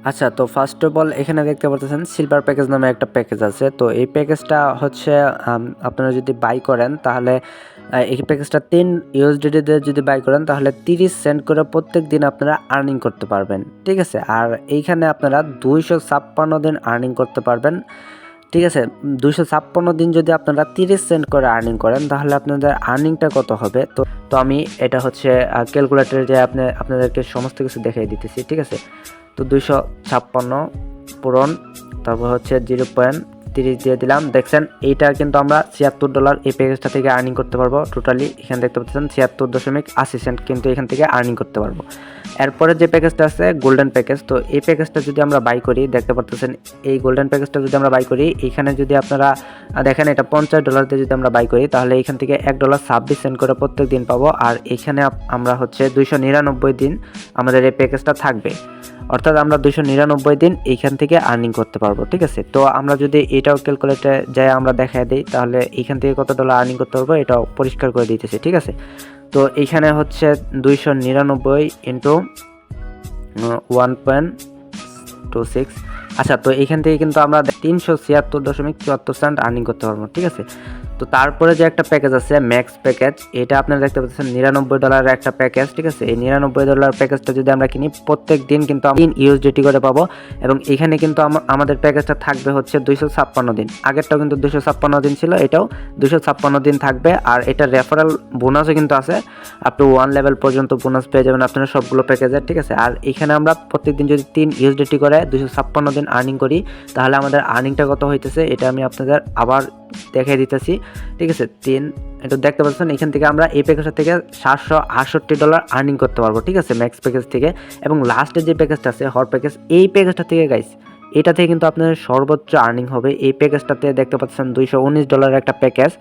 আচ্ছা, তো first of all এখানে দেখতে পারতেছেন সিলভার প্যাকেজ নামে একটা প্যাকেজ আছে। তো এই প্যাকেজটা হচ্ছে আপনারা যদি বাই করেন তাহলে এই প্যাকেজটা 10 ইউএসডিটি দিয়ে যদি বাই করেন তাহলে 30 সেন্ট করে প্রত্যেক দিন আপনারা আর্নিং করতে পারবেন। ঠিক আছে? আর এইখানে আপনারা 256 দিন আর্নিং করতে পারবেন। ঠিক আছে? 256 দিন যদি আপনারা 30 সেন্ট করে আর্নিং করেন তাহলে আপনাদের আর্নিংটা কত হবে? তো আমি এটা হচ্ছে ক্যালকুলেটরে যে আপনাদেরকে সমস্ত কিছু দেখিয়ে দিতেছি। ঠিক আছে? তো 256 পূরণ তারপর হচ্ছে 0.30 দিয়ে দিলাম। দেখছেন এইটা কিন্তু আমরা $76 এই প্যাকেজটা থেকে আর্নিং করতে পারবো। টোটালি এখানে দেখতে পাচ্ছেন 76.80 সেন্ট কিন্তু এখান থেকে আর্নিং করতে পারবো। এরপরে যে প্যাকেজটা আছে গোল্ডেন প্যাকেজ, তো এই প্যাকেজটা যদি আমরা বাই করি, দেখতে পাচ্ছেন এই গোল্ডেন প্যাকেজটা যদি আমরা বাই করি, এইখানে যদি আপনারা দেখেন এটা $50 দিয়ে যদি আমরা বাই করি তাহলে এখান থেকে $1.26 করে প্রত্যেক দিন পাবো। আর এখানে আমরা হচ্ছে 299 দিন আমাদের এই প্যাকেজটা থাকবে, অর্থাৎ আমরা 299 দিন এইখান থেকে আর্নিং করতে পারবো। ঠিক আছে? তো আমরা যদি এটাও ক্যালকুলেটরে যাই আমরা দেখায় দিই তাহলে এইখান থেকে কত ডলার আর্নিং করতে পারবো এটাও পরিষ্কার করে দিতেছি। ঠিক আছে? তো এইখানে হচ্ছে 299 ইন্টু 1.26। আচ্ছা, তো এইখান থেকে কিন্তু আমরা 376.74 সেন্ট আর্নিং করতে পারবো। ঠিক আছে? তো তারপরে যে একটা প্যাকেজ আছে ম্যাক্স প্যাকেজ, এটা আপনারা দেখতে পাচ্ছেন $99 একটা প্যাকেজ। ঠিক আছে? এই $99 প্যাকেজটা যদি আমরা কিনি প্রত্যেক দিন কিন্তু 3 ইউএসডিটি করে পাবো এবং এখানে কিন্তু আমাদের প্যাকেজটা থাকবে হচ্ছে 256 দিন। আগেরটাও কিন্তু 256 দিন ছিল, এটাও 256 দিন থাকবে। আর এটা রেফারেল বোনাসও কিন্তু আছে, আপ টু 1 লেভেল পর্যন্ত বোনাস পেয়ে যাবেন আপনারা সবগুলো প্যাকেজে। ঠিক আছে? আর এখানে আমরা প্রত্যেক দিন যদি 3 ইউএসডিটি করে 256 দিন আর্নিং করি তাহলে আমাদের আর্নিংটা কত হইতেছে এটা আমি আপনাদের আবার দেখিয়ে দিতেছি। ঠিক আছে? এটা দেখতে পাচ্ছেন এখান থেকে আমরা এই প্যাকেজটা থেকে $768 আর্নিং করতে পারবো। ঠিক আছে? ম্যাক্স প্যাকেজ থেকে। এবং লাস্টের যে প্যাকেজটা আছে হট প্যাকেজ, এই প্যাকেজটা থেকে গাইস এটা থেকে কিন্তু আপনাদের সর্বোচ্চ আর্নিং হবে। এই প্যাকেজটাতে দেখতে পাচ্ছেন $219 একটা প্যাকেজ।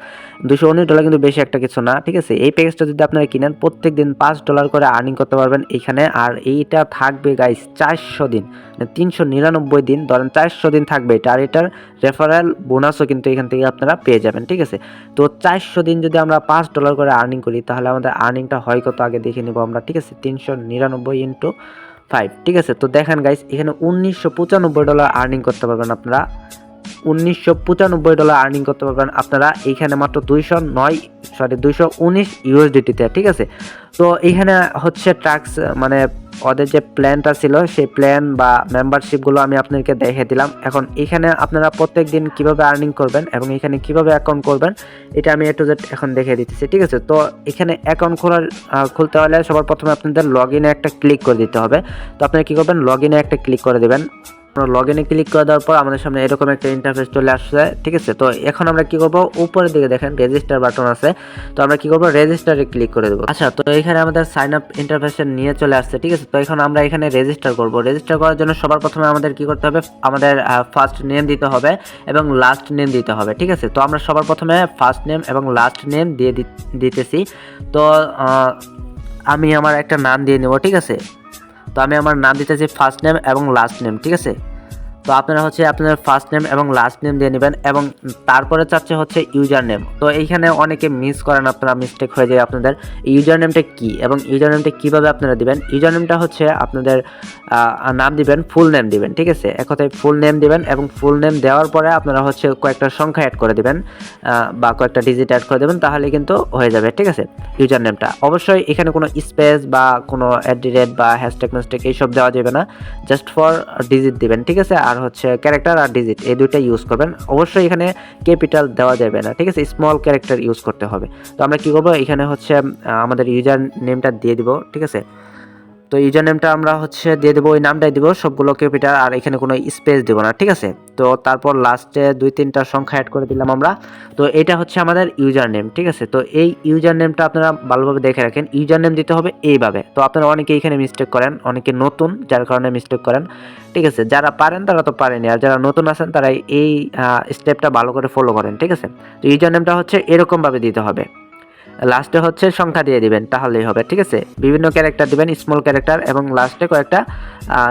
$219 কিন্তু বেশি একটা কিছু না। ঠিক আছে? এই প্যাকেজটা যদি আপনারা কিনেন প্রত্যেক দিন $5 করে আর্নিং করতে পারবেন এইখানে। আর এইটা থাকবে গাইস 400 দিন, 399 দিন, ধরেন 400 দিন থাকবে এটা। আর এটার রেফারেল বোনাসও কিন্তু এখান থেকে আপনারা পেয়ে যাবেন। ঠিক আছে? তো 400 দিন যদি আমরা $5 করে আর্নিং করি তাহলে আমাদের আর্নিংটা হয় কত আগে দেখে নিব আমরা। ঠিক আছে? 399 ইন্টু 5। ঠিক আছে? তো দেখেন গাইস এখানে $1995 আর্নিং করতে পারবেন আপনারা। $1995 আর্নিং করতে পারবেন আপনারা এইখানে মাত্র 219 ইউএসডিটিতে। ঠিক আছে? তো এইখানে হচ্ছে ট্যাক্স মানে ওদের যে প্ল্যানটা ছিল সেই প্ল্যান বা মেম্বারশিপগুলো আমি আপনাদেরকে দেখিয়ে দিলাম। এখন এখানে আপনারা প্রত্যেক দিন কীভাবে আর্নিং করবেন এবং এখানে কীভাবে অ্যাকাউন্ট করবেন এটা আমি A to Z এখন দেখিয়ে দিতেছি। ঠিক আছে? তো এখানে অ্যাকাউন্ট খুলতে হলে সবার প্রথমে আপনাদের লগ ইনে একটা ক্লিক করে দিতে হবে। তো আপনারা কী করবেন, লগ ইনে একটা ক্লিক করে দেবেন। লগ ইনে ক্লিক করে দেওয়ার পর আমাদের সামনে এরকম একটা ইন্টারফেস চলে আসছে। ঠিক আছে? তো এখন আমরা কি করব, উপরের দিকে দেখেন রেজিস্টার বাটন আছে, তো আমরা কি করব রেজিস্টারে ক্লিক করে দেব। আচ্ছা, তো এখানে আমাদের সাইন আপ ইন্টারফেসে নিয়ে চলে আসছে। ঠিক আছে? তো এখন আমরা এখানে রেজিস্টার করব। রেজিস্টার করার জন্য সবার প্রথমে আমাদের কি করতে হবে, আমাদের ফার্স্ট নেম দিতে হবে এবং লাস্ট নেম দিতে হবে। ঠিক আছে? তো আমরা সবার প্রথমে ফার্স্ট নেম এবং লাস্ট নেম দিয়ে দিতেছি। তো আমি আমার একটা নাম দিয়ে নেব। ঠিক আছে? তো আমি আমার নাম দিতেছি ফার্স্ট নেম এবং লাস্ট নেম। ঠিক আছে? তো আপনারা হচ্ছে আপনাদের ফার্স্ট নেম এবং লাস্ট নেম দিয়ে নেবেন এবং তারপরে চাচ্ছে হচ্ছে ইউজার নেম। তো এইখানে অনেকে মিস করেন, আপনারা মিস্টেক হয়ে যায় আপনাদের। ইউজার নেমটা কী এবং ইউজার নেমটা কীভাবে আপনারা দিবেন, ইউজার নেমটা হচ্ছে আপনাদের নাম দিবেন, ফুল নেম দিবেন। ঠিক আছে? এক কথায় ফুল নেম দিবেন এবং ফুল নেম দেওয়ার পরে আপনারা হচ্ছে কয়েকটা সংখ্যা অ্যাড করে দিবেন বা কয়েকটা ডিজিট অ্যাড করে দেবেন, তাহলে কিন্তু হয়ে যাবে। ঠিক আছে? ইউজার নেমটা অবশ্যই এখানে কোনো স্পেস বা কোনো অ্যাট বা হ্যাশট্যাগ ম্যাশট্যাগ এইসব দেওয়া যাবে না, জাস্ট ফর ডিজিট দিবেন। ঠিক আছে? আর হচ্ছে ক্যারেক্টার আর ডিজিট এই দুইটা ইউজ করবেন। অবশ্যই এখানে ক্যাপিটাল দেওয়া যাবে না। ঠিক আছে? স্মল ক্যারেক্টার ইউজ করতে হবে। তো আমরা কি করব, এখানে হচ্ছে আমাদের ইউজার নেমটা দিয়ে দিব। ঠিক আছে? তো ইউজার নেমটা আমরা হচ্ছে দিয়ে দেবো, ওই নামটাই দিব, সবগুলো ক্যাপিটাল, আর এখানে কোনো স্পেস দেব না। ঠিক আছে? তো তারপর লাস্টে 2-3টা সংখ্যা অ্যাড করে দিলাম আমরা। তো এটা হচ্ছে আমাদের ইউজার নেম। ঠিক আছে? তো এই ইউজার নেমটা আপনারা ভালোভাবে দেখে রাখেন। ইউজার নেম দিতে হবে এইভাবে। তো আপনারা অনেকে এখানে মিস্টেক করেন, অনেকে নতুন যার কারণে মিস্টেক করেন। ঠিক আছে? যারা পারেন তারা তো পারেনি, আর যারা নতুন আছেন তারা এই স্টেপটা ভালো করে ফলো করেন। ঠিক আছে? তো ইউজার নেমটা হচ্ছে এরকমভাবে দিতে হবে। লাস্টে হচ্ছে সংখ্যা দিয়ে দিবেন, তাহলেই হবে। ঠিক আছে, বিভিন্ন ক্যারেক্টার দিবেন, স্মল ক্যারেক্টার, এবং লাস্টে কয়েকটা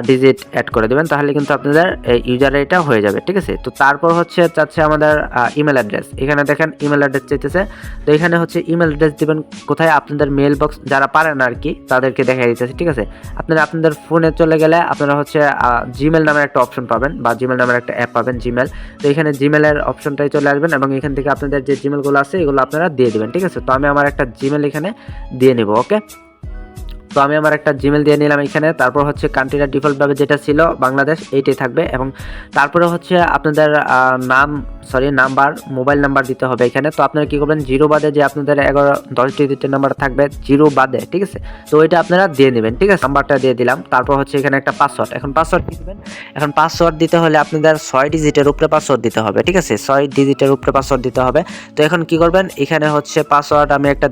ডিজিট অ্যাড করে দেবেন, তাহলে কিন্তু আপনাদের ইউজার এটা হয়ে যাবে। ঠিক আছে, তো তারপর হচ্ছে চাচ্ছে আমাদের ইমেল অ্যাড্রেস। এখানে দেখেন ইমেল অ্যাড্রেস চাইতেছে, তো এখানে হচ্ছে ইমেল অ্যাড্রেস দিবেন কোথায়, আপনাদের মেল বক্স যারা পারেন আর কি তাদেরকে দেখা দিতেছে। ঠিক আছে, আপনারা আপনাদের ফোনে চলে গেলে আপনারা হচ্ছে জিমেল নামের একটা অপশন পাবেন, বা জিমেল নামের একটা অ্যাপ পাবেন, জিমেল। তো এখানে জিমেলের অপশনটাই চলে আসবেন, এবং এখান থেকে আপনাদের যে জিমেলগুলো আছে এগুলো আপনারা দিয়ে দিবেন। ঠিক আছে, তো আমি আমার একটা জিমেল এখানে দিয়ে নিব। ওকে, তো আমি আমার একটা জিমেল দিয়ে নিলাম এখানে। তারপর হচ্ছে কান্ট্রিটা ডিফল্টভাবে যেটা ছিল বাংলাদেশ, এইটাই থাকবে। এবং তারপরে হচ্ছে আপনাদের নাম্বার, মোবাইল নাম্বার দিতে হবে এখানে। তো আপনারা কি করবেন, 0 বাদে যে আপনাদের 11-10 ডিজিটের নাম্বার থাকবে 0 বাদে, ঠিক আছে, তো ওইটা আপনারা দিয়ে নেবেন। ঠিক আছে, নাম্বারটা দিয়ে দিলাম। তারপর হচ্ছে এখানে একটা পাসওয়ার্ড, এখন পাসওয়ার্ড কি দিবেন, এখন পাসওয়ার্ড দিতে হলে আপনাদের 6 ডিজিটের উপরে পাসওয়ার্ড দিতে হবে। ঠিক আছে, 6 ডিজিটের উপরে পাসওয়ার্ড দিতে হবে। তো এখন কি করবেন, এখানে হচ্ছে পাসওয়ার্ড আমি একটা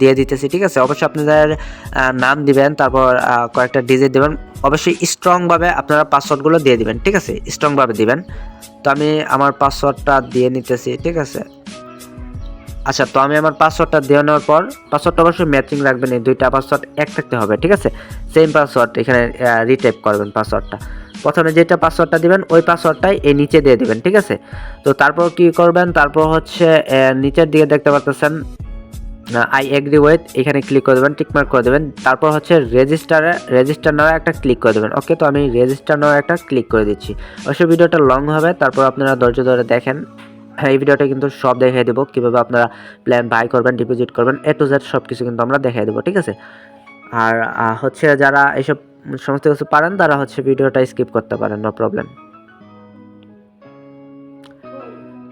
দিয়ে দিতেছি। ঠিক আছে, অবশ্যই আপনাদের নাম দিবেন, তারপর কয়েকটা ডিজিট দিবেন, অবশ্যই স্ট্রংভাবে আপনারা পাসওয়ার্ডগুলো দিয়ে দিবেন। ঠিক আছে, স্ট্রংভাবে দিবেন। তো আমি আমার পাসওয়ার্ডটা দিয়ে নিতেছি। ঠিক আছে, আচ্ছা, তো আমি আমার পাসওয়ার্ডটা দিয়ে নেওয়ার পর, পাসওয়ার্ডটা অবশ্যই ম্যাচিং রাখবেন, এই দুইটা পাসওয়ার্ড এক থাকতে হবে। ঠিক আছে, সেম পাসওয়ার্ড এখানে রিটাইপ করবেন পাসওয়ার্ডটা। প্রথমে যেটা পাসওয়ার্ডটা দিবেন ওই পাসওয়ার্ডটাই এই নিচে দিয়ে দিবেন। ঠিক আছে, তো তারপর কি করবেন, তারপর হচ্ছে নিচের দিকে দেখতে পাচ্ছেন আই এগ্রি উইথ, এখানে ক্লিক করে দেবেন, টিকমার্ক করে দেবেন। তারপর হচ্ছে রেজিস্টার নাও একটা ক্লিক করে দেবেন। ওকে, তো আমি রেজিস্টার নাও একটা ক্লিক করে দিচ্ছি। অবশ্যই ভিডিওটা লং হবে, তারপর আপনারা ধৈর্য ধরে দেখেন। হ্যাঁ, এই ভিডিওটা কিন্তু সব দেখিয়ে দেবো, কীভাবে আপনারা প্ল্যান বাই করবেন, ডিপোজিট করবেন, এ টু জেড সব কিছু কিন্তু আমরা দেখিয়ে দেবো। ঠিক আছে, আর হচ্ছে যারা এইসব সমস্ত কিছু পারেন তারা হচ্ছে ভিডিওটা স্কিপ করতে পারেন, নো প্রবলেম।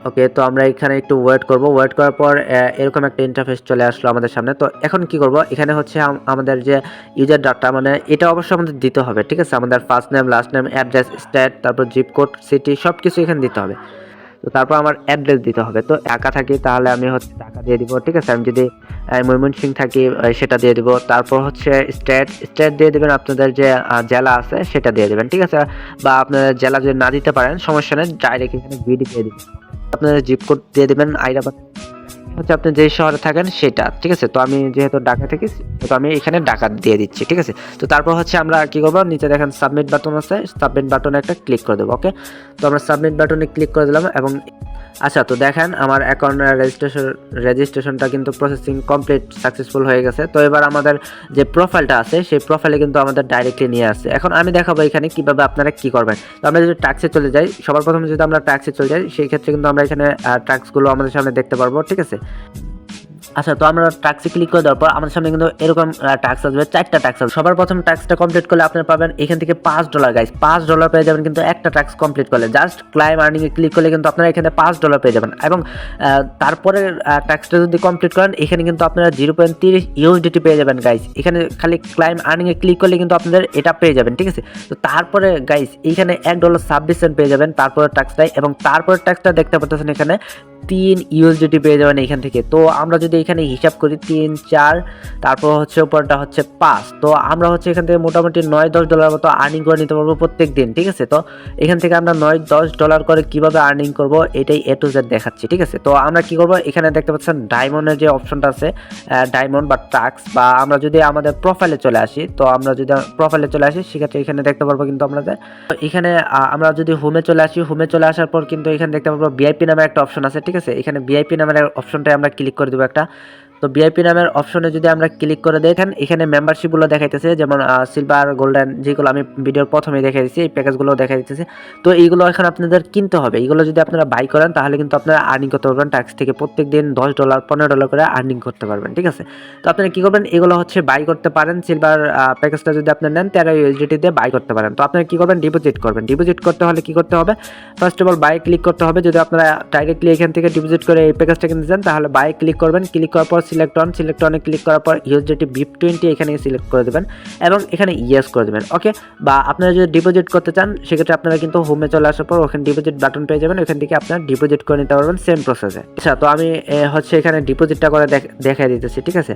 ওকে, তো আমরা এখানে একটু ওয়েট করব। ওয়েট করার পর এরকম একটা ইন্টারফেস চলে আসলো আমাদের সামনে। তো এখন কি করব, এখানে হচ্ছে আমাদের যে ইউজার ডাটা, মানে এটা অবশ্যই আমাদের দিতে হবে। ঠিক আছে, আমাদের first name, last name, address, state, তারপর জিপ কোড, সিটি, সব কিছু এখানে দিতে হবে। তো তারপর আমার অ্যাড্রেস দিতে হবে। তো ঢাকা থাকি তাহলে আমি হচ্ছে ঢাকা দিয়ে দিব। ঠিক আছে, আমি যদি ময়মনসিংহ থাকি সেটা দিয়ে দিব। তারপর হচ্ছে স্টেট দিয়ে দেবেন, আপনাদের যে জেলা আছে সেটা দিয়ে দেবেন। ঠিক আছে, বা আপনাদের জেলা যদি না দিতে পারেন সমস্যা নেই, ডাইরেক্ট এখানে বিডি দিয়ে দিবেন। আপনাদের জিপ কোড দিয়ে দেবেন, আইডাবাদ হচ্ছে আপনি যে শহরে থাকেন সেটা। ঠিক আছে, তো আমি যেহেতু ঢাকা থেকে, তো আমি এখানে ঢাকা দিয়ে দিচ্ছি। ঠিক আছে, তো তারপর হচ্ছে আমরা কি করবো, নিচে দেখেন সাবমিট বাটন আছে, সাবমিট বাটনে একটা ক্লিক করে দেবো। ওকে, তো আমরা সাবমিট বাটনে ক্লিক করে দিলাম। এবং আচ্ছা, তো দেখেন আমার অ্যাকাউন্ট রেজিস্ট্রেশনটা কিন্তু প্রসেসিং কমপ্লিট সাকসেসফুল হয়ে গেছে। তো এবার আমাদের যে প্রোফাইলটা আছে সেই প্রোফাইলে কিন্তু আমাদের ডাইরেক্টলি নিয়ে আসছে। এখন আমি দেখাবো এখানে কিভাবে আপনারা কি করবেন। তো আমরা যদি ট্যাক্সে চলে যাই, সবার প্রথমে যদি আমরা ট্যাক্সে চলে যাই, সেই ক্ষেত্রে কিন্তু আমরা এখানে ট্যাক্সগুলো আমাদের সামনে দেখতে পারবো। ঠিক আছে, আচ্ছা, তো আমরা ট্যাক্সে ক্লিক করে দেওয়ার পর আমাদের সামনে কিন্তু এরকম ট্যাক্স আসবে, 4টা ট্যাক্স আসবে। সবার প্রথম ট্যাক্সটা কমপ্লিট করলে আপনারা পাবেন এখান থেকে $5 গাইস, $5 পেয়ে যাবেন কিন্তু একটা ট্যাক্স কমপ্লিট করলে। জাস্ট ক্লাইম আর্নিং এ ক্লিক করলে কিন্তু আপনারা এখানে $5 পেয়ে যাবেন। এবং তারপরে ট্যাক্সটা যদি কমপ্লিট করেন এখানে কিন্তু আপনারা 0.30 USDT পেয়ে যাবেন গাইস। এখানে খালি ক্লাইম আর্নিং এ ক্লিক করলে কিন্তু আপনাদের এটা পেয়ে যাবেন। ঠিক আছে, তো তারপরে গাইস এখানে $1.26 পেয়ে যাবেন তারপরে ট্যাক্সটাই। এবং তারপরে ট্যাক্সটা দেখতে পাচ্ছেন এখানে 3 USDT পেয়ে যাবেন এখান থেকে। তো আমরা যদি এখানে হিসাব করি 3, 4, তারপর হচ্ছে উপরটা হচ্ছে 5, তো আমরা হচ্ছে এখান থেকে মোটামুটি $9-10 মতো আর্নিং করে নিতে পারবো প্রত্যেক দিন। ঠিক আছে, তো এখান থেকে আমরা $9-10 করে কিভাবে আর্নিং করব এটাই এ টু জেড দেখাচ্ছি। ঠিক আছে, তো আমরা কি করব, এখানে দেখতে পাচ্ছেন ডায়মন্ডের যে অপশনটা আছে, ডায়মন্ড বা ট্যাক্স, বা আমরা যদি আমাদের প্রোফাইলে চলে আসি, তো আমরা যদি প্রোফাইলে চলে আসি সেক্ষেত্রে এখানে দেখতে পারবো কিন্তু আমরা এখানে আমরা যদি হোমে চলে আসি, হোমে চলে আসার পর কিন্তু এখানে দেখতে পারবো ভিআইপি নামের একটা অপশন আছে। ঠিক আছে, এখানে ভিআইপি নামের অপশনটাই আমরা ক্লিক করে দেবো একটা। তো ভিআইপি নামের অপশনে যদি আমরা ক্লিক করে দেখেন এখানে মেম্বারশিপগুলো দেখাইতেছে, যেমন সিলভার, গোল্ডেন, যেগুলো আমি ভিডিওর প্রথমেই দেখাই দিচ্ছি, এই প্যাকেজগুলো দেখা দিতেছে। তো এইগুলো এখন আপনাদের কিনতে হবে। এইগুলো যদি আপনারা বাই করেন তাহলে কিন্তু আপনারা আর্নিং করতে পারবেন ট্যাক্স থেকে প্রত্যেক দিন $10, $15 করে আর্নিং করতে পারবেন। ঠিক আছে, তো আপনারা কি করবেন, এগুলো হচ্ছে বাই করতে পারেন। সিলভার প্যাকেজটা যদি আপনি নেন 13 USDT দিয়ে বাই করতে পারেন। তো আপনারা কি করবেন, ডিপোজিট করবেন। ডিপোজিট করতে হলে কি করতে হবে, first of all by click করতে হবে। যদি আপনারা ডাইরেক্টলি এখান থেকে ডিপোজিট করে এই প্যাকেজটা কিনতে চান তাহলে বাই ক্লিক করবেন। ক্লিক করার পর সিলেক্ট অনে ক্লিক করার পর USDT BIP20 এখানে সিলেক্ট করে দেবেন এবং এখানে ইয়েস করে দেবেন। ওকে, বা আপনারা যদি ডিপোজিট করতে চান সেক্ষেত্রে আপনারা কিন্তু হোমে চলে আসার পর ওখানে ডিপোজিট বাটন পেয়ে যাবেন, ওখান থেকে আপনারা ডিপোজিট করে নিতে পারবেন সেম প্রসেসে। আচ্ছা, তো আমি হচ্ছে এখানে ডিপোজিটটা করে দেখাই দিতেছি। ঠিক আছে,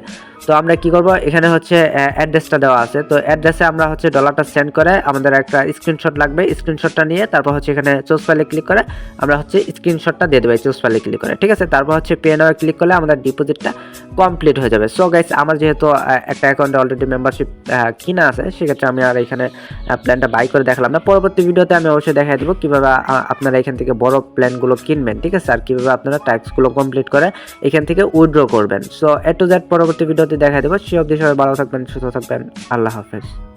তো আমরা কি করব, এখানে হচ্ছে অ্যাড্রেসটা দেওয়া আছে। তো অ্যাড্রেসে আমরা হচ্ছে ডলারটা সেন্ড করে আমাদের একটা স্ক্রিনশট লাগবে, স্ক্রিনশটটা নিয়ে তারপর হচ্ছে এখানে চুজ ফাইলে ক্লিক করে আমরা হচ্ছে স্ক্রিনশটটা দিয়ে দেবো চুজ ফাইলে ক্লিক করে। ঠিক আছে, তারপর হচ্ছে পে নাও ক্লিক করলে আমাদের ডিপোজিটটা কমপ্লিট হয়ে যাবে। সো গাইস আমার যেহেতু একটা অ্যাকাউন্টে অলরেডি মেম্বারশিপ কিনা আছে, সেক্ষেত্রে আমি আর এখানে প্ল্যানটা বাই করে দেখালাম না। পরবর্তী ভিডিওতে আমি অবশ্যই দেখাই দেবো কীভাবে আপনারা এখান থেকে বড় প্ল্যানগুলো কিনবেন, ঠিক আছে, আর কীভাবে আপনারা টাস্কগুলো কমপ্লিট করে এখান থেকে উইথড্র করবেন। সো A to Z পরবর্তী ভিডিওতে দেখাই দেবো। সে অবধি সবাই ভালো থাকবেন, সুস্থ থাকবেন। আল্লাহ হাফেজ।